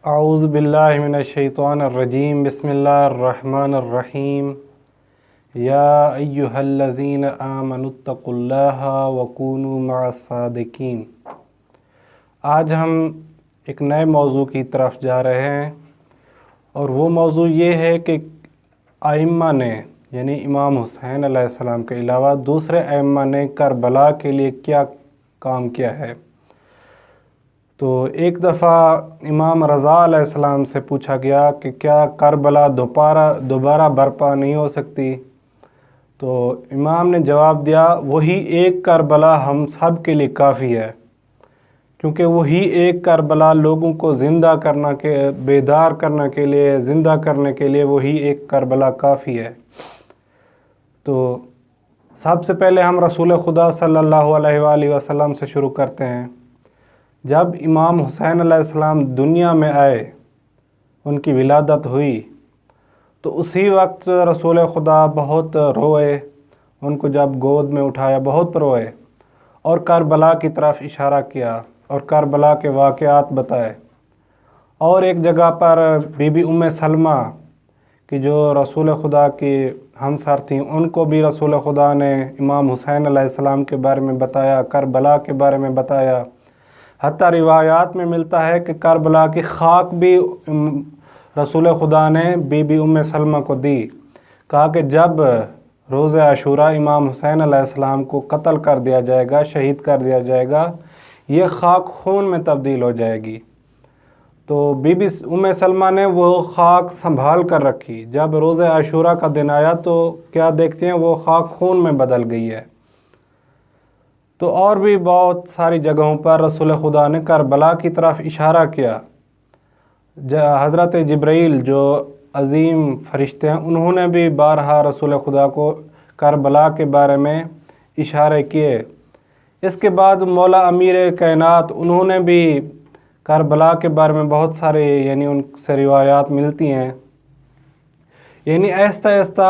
اعوذ باللہ من الشیطان الرجیم بسم اللہ الرحمن الرحیم یا ایہا الذین آمنوا اتقوا اللہ وکونوا مع الصادقین۔ آج ہم ایک نئے موضوع کی طرف جا رہے ہیں، اور وہ موضوع یہ ہے کہ ائمہ نے یعنی امام حسین علیہ السلام کے علاوہ دوسرے ائمہ نے کربلا کے لیے کیا کام کیا ہے۔ تو ایک دفعہ امام رضا علیہ السلام سے پوچھا گیا کہ کیا کربلا دوبارہ برپا نہیں ہو سکتی؟ تو امام نے جواب دیا، وہی ایک کربلا ہم سب کے لیے کافی ہے، کیونکہ وہی ایک کربلا لوگوں کو زندہ بیدار کرنے کے لیے، زندہ کرنے کے لیے وہی ایک کربلا کافی ہے۔ تو سب سے پہلے ہم رسول خدا صلی اللہ علیہ وآلہ وسلم سے شروع کرتے ہیں۔ جب امام حسین علیہ السلام دنیا میں آئے، ان کی ولادت ہوئی، تو اسی وقت رسول خدا بہت روئے، ان کو جب گود میں اٹھایا بہت روئے، اور کربلا کی طرف اشارہ کیا اور کربلا کے واقعات بتائے۔ اور ایک جگہ پر بی بی ام سلمہ کی جو رسول خدا کی ہمسر تھیں، ان کو بھی رسول خدا نے امام حسین علیہ السلام کے بارے میں بتایا، کربلا کے بارے میں بتایا۔ حتیٰ روایات میں ملتا ہے کہ کربلا کی خاک بھی رسول خدا نے بی بی ام سلمہ کو دی، کہا کہ جب روز عاشوراء امام حسین علیہ السلام کو قتل کر دیا جائے گا، شہید کر دیا جائے گا، یہ خاک خون میں تبدیل ہو جائے گی۔ تو بی بی ام سلمہ نے وہ خاک سنبھال کر رکھی، جب روز عاشوراء کا دن آیا تو کیا دیکھتے ہیں وہ خاک خون میں بدل گئی ہے۔ تو اور بھی بہت ساری جگہوں پر رسول خدا نے کربلا کی طرف اشارہ کیا۔ حضرت جبرائیل جو عظیم فرشتے ہیں، انہوں نے بھی بارہا رسول خدا کو کربلا کے بارے میں اشارے کیے۔ اس کے بعد مولا امیر کائنات، انہوں نے بھی کربلا کے بارے میں بہت سارے ان سے روایات ملتی ہیں۔ آہستہ آہستہ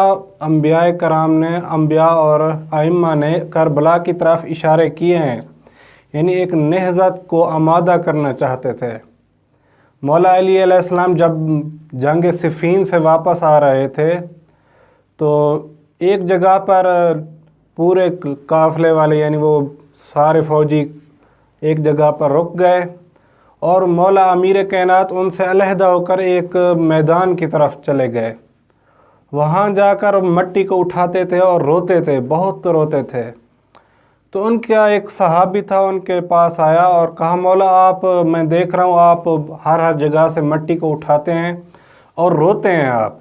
انبیاء کرام نے، انبیاء اور ائمہ نے کربلا کی طرف اشارے کیے ہیں، ایک نہضت کو آمادہ کرنا چاہتے تھے۔ مولا علی علیہ السلام جب جنگ صفین سے واپس آ رہے تھے، تو ایک جگہ پر پورے قافلے والے وہ سارے فوجی ایک جگہ پر رک گئے، اور مولا امیر کائنات ان سے علیحدہ ہو کر ایک میدان کی طرف چلے گئے۔ وہاں جا کر مٹی کو اٹھاتے تھے اور روتے تھے، بہت روتے تھے۔ تو ان کا ایک صحابی تھا، ان کے پاس آیا اور کہا، مولا میں دیکھ رہا ہوں آپ ہر جگہ سے مٹی کو اٹھاتے ہیں اور روتے ہیں آپ،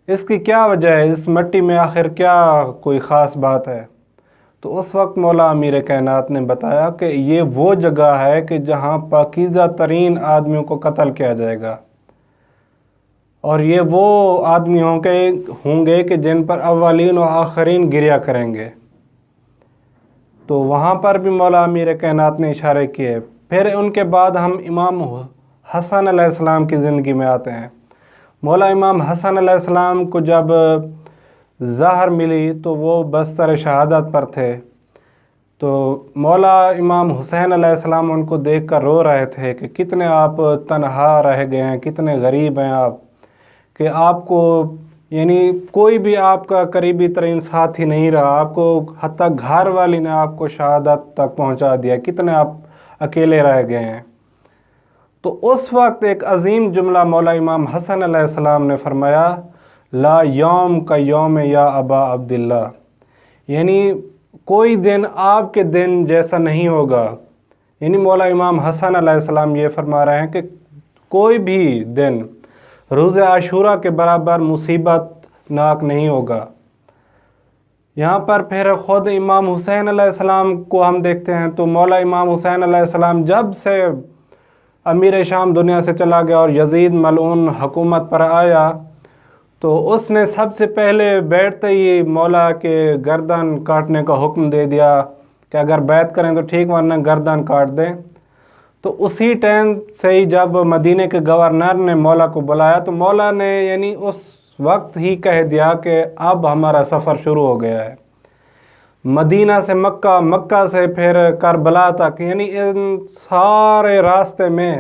اس کی کیا وجہ ہے؟ اس مٹی میں آخر کیا کوئی خاص بات ہے؟ تو اس وقت مولا امیر کائنات نے بتایا کہ یہ وہ جگہ ہے کہ جہاں پاکیزہ ترین آدمیوں کو قتل کیا جائے گا، اور یہ وہ آدمی ہوں گے کہ جن پر اولین و آخرین گریا کریں گے۔ تو وہاں پر بھی مولا امیر کائنات نے اشارے کیے۔ پھر ان کے بعد ہم امام حسن علیہ السلام کی زندگی میں آتے ہیں۔ مولا امام حسن علیہ السلام کو جب زہر ملی تو وہ بستر شہادت پر تھے، تو مولا امام حسین علیہ السلام ان کو دیکھ کر رو رہے تھے کہ کتنے آپ تنہا رہ گئے ہیں، کتنے غریب ہیں آپ، کہ آپ کو کوئی بھی آپ کا قریبی ترین ساتھی نہیں رہا، آپ کو حتیٰ گھر والی نے آپ کو شہادت تک پہنچا دیا، کتنے آپ اکیلے رہ گئے ہیں۔ تو اس وقت ایک عظیم جملہ مولا امام حسن علیہ السلام نے فرمایا، لا یوم کا یوم یا ابا عبداللہ، کوئی دن آپ کے دن جیسا نہیں ہوگا۔ مولا امام حسن علیہ السلام یہ فرما رہے ہیں کہ کوئی بھی دن روز عاشوراء کے برابر مصیبت ناک نہیں ہوگا۔ یہاں پر پھر خود امام حسین علیہ السلام کو ہم دیکھتے ہیں، تو مولا امام حسین علیہ السلام جب سے امیر شام دنیا سے چلا گیا اور یزید ملعون حکومت پر آیا، تو اس نے سب سے پہلے بیٹھتے ہی مولا کے گردن کاٹنے کا حکم دے دیا کہ اگر بیعت کریں تو ٹھیک، ورنہ گردن کاٹ دیں۔ تو اسی ٹائم سے ہی جب مدینہ کے گورنر نے مولا کو بلایا، تو مولا نے اس وقت ہی کہہ دیا کہ اب ہمارا سفر شروع ہو گیا ہے، مدینہ سے مکہ، مکہ سے پھر کربلا تک، ان سارے راستے میں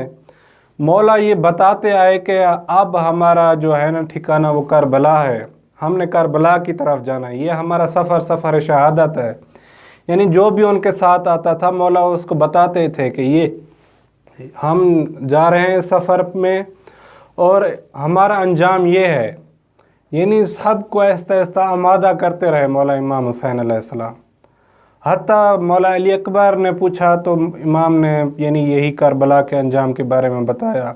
مولا یہ بتاتے آئے کہ اب ہمارا جو ہے نا ٹھکانہ وہ کربلا ہے، ہم نے کربلا کی طرف جانا ہے، یہ ہمارا سفر شہادت ہے۔ یعنی جو بھی ان کے ساتھ آتا تھا مولا اس کو بتاتے تھے کہ یہ ہم جا رہے ہیں سفر میں اور ہمارا انجام یہ ہے۔ یعنی سب کو آہستہ آہستہ آمادہ کرتے رہے مولا امام حسین علیہ السلام۔ حتیٰ مولا علی اکبر نے پوچھا تو امام نے یعنی یہی کربلا کے انجام کے بارے میں بتایا۔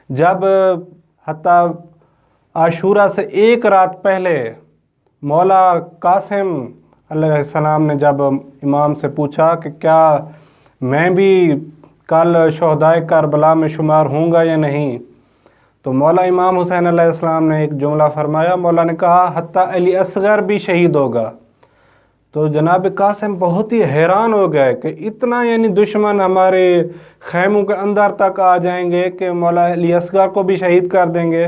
جب حتیٰ عاشورہ سے ایک رات پہلے مولا قاسم علیہ السلام نے جب امام سے پوچھا کہ کیا میں بھی کل شہدائے کربلا میں شمار ہوں گا یا نہیں، تو مولا امام حسین علیہ السلام نے ایک جملہ فرمایا، مولا نے کہا حتیٰ علی اصغر بھی شہید ہوگا۔ تو جناب قاسم بہت ہی حیران ہو گئے کہ اتنا یعنی دشمن ہمارے خیموں کے اندر تک آ جائیں گے کہ مولا علی اصغر کو بھی شہید کر دیں گے۔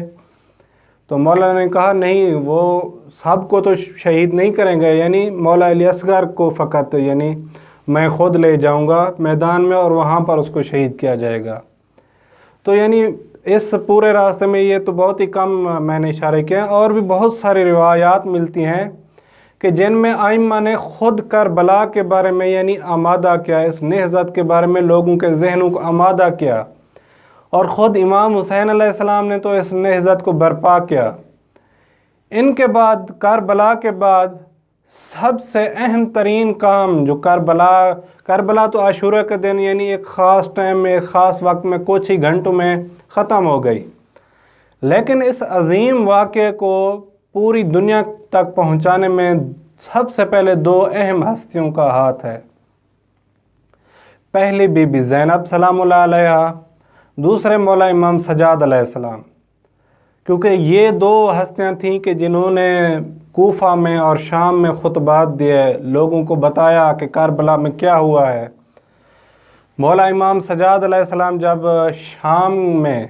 تو مولا نے کہا نہیں، وہ سب کو تو شہید نہیں کریں گے، یعنی مولا علی اصغر کو فقط یعنی میں خود لے جاؤں گا میدان میں اور وہاں پر اس کو شہید کیا جائے گا۔ تو یعنی اس پورے راستے میں یہ تو بہت ہی کم میں نے اشارے کیا، اور بھی بہت ساری روایات ملتی ہیں کہ جن میں ائمہ نے خود کربلا کے بارے میں یعنی آمادہ کیا، اس نہضت کے بارے میں لوگوں کے ذہنوں کو آمادہ کیا، اور خود امام حسین علیہ السلام نے تو اس نہضت کو برپا کیا۔ ان کے بعد کربلا کے بعد سب سے اہم ترین کام جو کربلا تو عاشورہ کے دن یعنی ایک خاص ٹائم میں، ایک خاص وقت میں، کچھ ہی گھنٹوں میں ختم ہو گئی، لیکن اس عظیم واقعے کو پوری دنیا تک پہنچانے میں سب سے پہلے دو اہم ہستیوں کا ہاتھ ہے۔ پہلی بی بی زینب سلام اللہ علیہ، دوسرے مولا امام سجاد علیہ السلام، کیونکہ یہ دو ہستیاں تھیں کہ جنہوں نے کوفہ میں اور شام میں خطبات دیے، لوگوں کو بتایا کہ کربلا میں کیا ہوا ہے۔ مولا امام سجاد علیہ السلام جب شام میں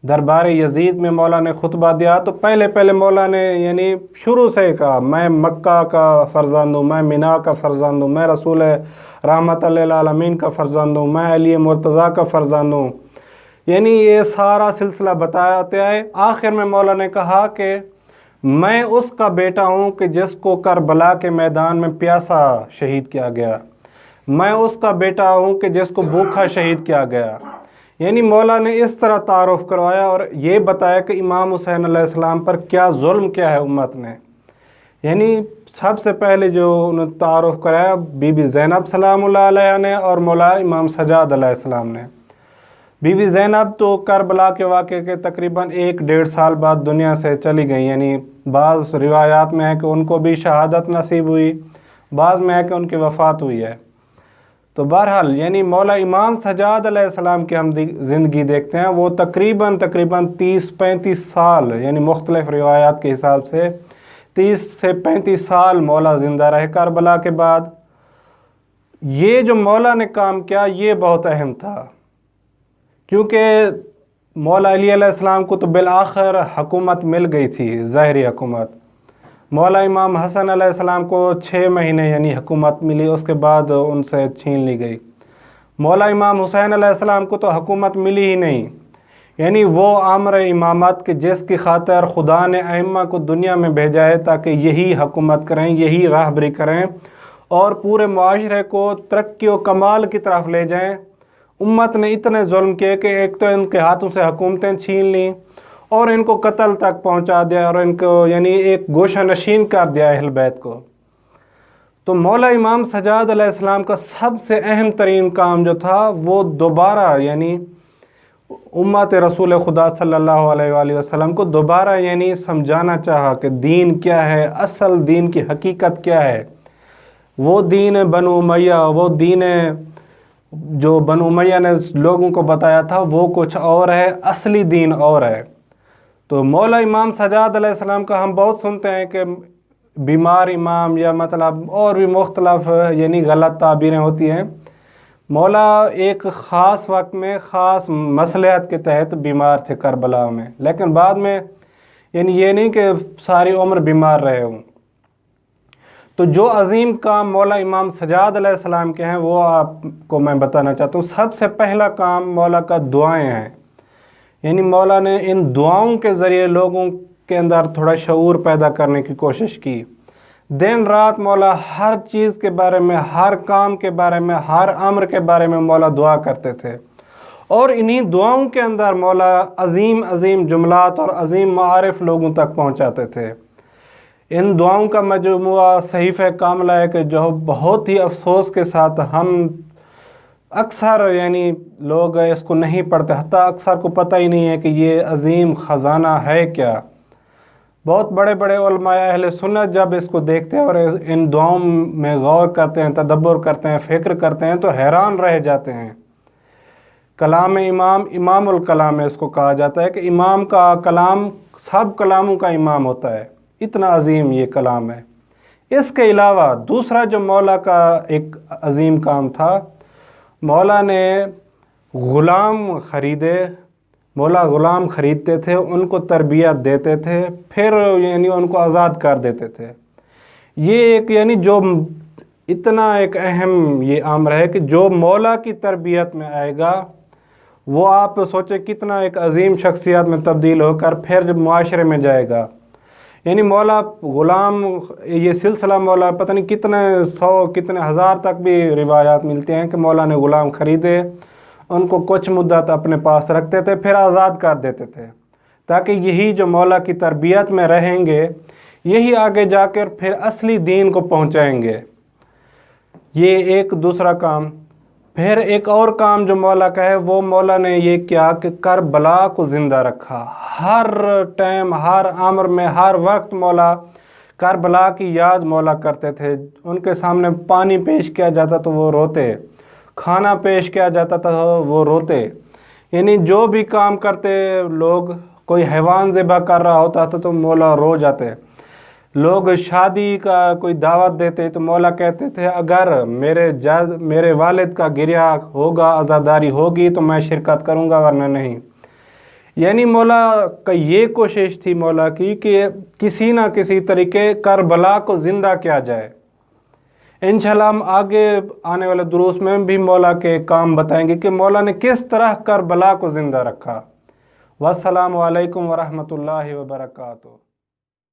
دربار یزید میں مولا نے خطبہ دیا تو پہلے مولا نے یعنی شروع سے کہا میں مکہ کا فرزند ہوں، میں مینا کا فرزند ہوں، میں رسول رحمت للعالمین کا فرزند ہوں، میں علی مرتضیٰ کا فرزند ہوں، یعنی یہ سارا سلسلہ بتاتے آئے۔ آخر میں مولا نے کہا کہ میں اس کا بیٹا ہوں کہ جس کو کربلا کے میدان میں پیاسا شہید کیا گیا، میں اس کا بیٹا ہوں کہ جس کو بھوکا شہید کیا گیا۔ یعنی مولا نے اس طرح تعارف کروایا اور یہ بتایا کہ امام حسین علیہ السلام پر کیا ظلم کیا ہے امت نے۔ یعنی سب سے پہلے جو انہوں نے تعارف کرایا بی بی زینب سلام اللہ علیہ نے اور مولا امام سجاد علیہ السلام نے۔ بی بی زینب تو کربلا کے واقعے کے تقریباً 1-1.5 سال بعد دنیا سے چلی گئی، یعنی بعض روایات میں ہے کہ ان کو بھی شہادت نصیب ہوئی، بعض میں ہے کہ ان کی وفات ہوئی ہے۔ تو بہرحال یعنی مولا امام سجاد علیہ السلام کی ہم زندگی دیکھتے ہیں، وہ تقریباً 30-35 سال یعنی مختلف روایات کے حساب سے 30 سے 35 سال مولا زندہ رہے کربلا کے بعد۔ یہ جو مولا نے کام کیا یہ بہت اہم تھا، کیونکہ مولا علی علیہ السلام کو تو بالآخر حکومت مل گئی تھی، ظاہری حکومت۔ مولا امام حسن علیہ السلام کو 6 مہینے یعنی حکومت ملی، اس کے بعد ان سے چھین لی گئی۔ مولا امام حسین علیہ السلام کو تو حکومت ملی ہی نہیں، یعنی وہ امر امامت کہ جس کی خاطر خدا نے ائمہ کو دنیا میں بھیجا ہے تاکہ یہی حکومت کریں، یہی راہبری کریں اور پورے معاشرے کو ترقی و کمال کی طرف لے جائیں۔ امت نے اتنے ظلم کیے کہ ایک تو ان کے ہاتھوں سے حکومتیں چھین لیں اور ان کو قتل تک پہنچا دیا اور ان کو یعنی ایک گوشہ نشین کر دیا اہل بیت کو۔ تو مولا امام سجاد علیہ السلام کا سب سے اہم ترین کام جو تھا وہ دوبارہ یعنی امت رسول خدا صلی اللہ علیہ وآلہ وسلم کو دوبارہ یعنی سمجھانا چاہا کہ دین کیا ہے، اصل دین کی حقیقت کیا ہے۔ وہ دین بنو امیہ، وہ دین جو بنو امیہ نے لوگوں کو بتایا تھا وہ کچھ اور ہے، اصلی دین اور ہے۔ تو مولا امام سجاد علیہ السلام کا ہم بہت سنتے ہیں کہ بیمار امام یا مطلب اور بھی مختلف یعنی غلط تعبیریں ہوتی ہیں۔ مولا ایک خاص وقت میں خاص مصلحت کے تحت بیمار تھے کربلا میں، لیکن بعد میں یعنی یہ نہیں کہ ساری عمر بیمار رہے ہوں۔ تو جو عظیم کام مولا امام سجاد علیہ السلام کے ہیں وہ آپ کو میں بتانا چاہتا ہوں۔ سب سے پہلا کام مولا کا دعائیں ہیں، یعنی مولا نے ان دعاؤں کے ذریعے لوگوں کے اندر تھوڑا شعور پیدا کرنے کی کوشش کی۔ دن رات مولا ہر چیز کے بارے میں، ہر کام کے بارے میں، ہر امر کے بارے میں مولا دعا کرتے تھے، اور انہی دعاؤں کے اندر مولا عظیم عظیم جملات اور عظیم معارف لوگوں تک پہنچاتے تھے۔ ان دعاؤں کا مجموعہ صحیفہ کاملہ ہے کہ جو بہت ہی افسوس کے ساتھ ہم اکثر یعنی لوگ اس کو نہیں پڑھتے، حتیٰ اکثر کو پتہ ہی نہیں ہے کہ یہ عظیم خزانہ ہے کیا۔ بہت بڑے بڑے علماء اہل سنت جب اس کو دیکھتے ہیں اور ان دعاؤں میں غور کرتے ہیں، تدبر کرتے ہیں، فکر کرتے ہیں تو حیران رہ جاتے ہیں۔ کلام امام الکلام اس کو کہا جاتا ہے کہ امام کا کلام سب کلاموں کا امام ہوتا ہے، اتنا عظیم یہ کلام ہے۔ اس کے علاوہ دوسرا جو مولا کا ایک عظیم کام تھا، مولا نے غلام خریدے، مولا غلام خریدتے تھے، ان کو تربیت دیتے تھے، پھر یعنی ان کو آزاد کر دیتے تھے۔ یہ ایک یعنی جو اتنا ایک اہم یہ امر ہے کہ جو مولا کی تربیت میں آئے گا وہ آپ سوچیں کتنا ایک عظیم شخصیت میں تبدیل ہو کر پھر جب معاشرے میں جائے گا۔ یعنی مولا غلام، یہ سلسلہ مولا پتہ نہیں کتنے سو کتنے ہزار تک بھی روایات ملتے ہیں کہ مولا نے غلام خریدے، ان کو کچھ مدت اپنے پاس رکھتے تھے، پھر آزاد کر دیتے تھے، تاکہ یہی جو مولا کی تربیت میں رہیں گے یہی آگے جا کر پھر اصلی دین کو پہنچائیں گے۔ یہ ایک دوسرا کام۔ پھر ایک اور کام جو مولا کا ہے وہ مولا نے یہ کیا کہ کربلا کو زندہ رکھا۔ ہر ٹائم، ہر امر میں، ہر وقت مولا کربلا کی یاد مولا کرتے تھے۔ ان کے سامنے پانی پیش کیا جاتا تو وہ روتے، کھانا پیش کیا جاتا تھا وہ روتے، یعنی جو بھی کام کرتے لوگ، کوئی حیوان ذبح کر رہا ہوتا تھا تو مولا رو جاتے، لوگ شادی کا کوئی دعوت دیتے تو مولا کہتے تھے اگر میرے والد کا گریہ ہوگا، عزاداری ہوگی تو میں شرکت کروں گا ورنہ نہیں۔ یعنی مولا کا یہ کوشش تھی مولا کی کہ کسی نہ کسی طریقے کربلا کو زندہ کیا جائے۔ انشاءاللہ ہم آگے آنے والے دروس میں بھی مولا کے کام بتائیں گے کہ مولا نے کس طرح کربلا کو زندہ رکھا۔ والسلام علیکم ورحمۃ اللہ وبرکاتہ۔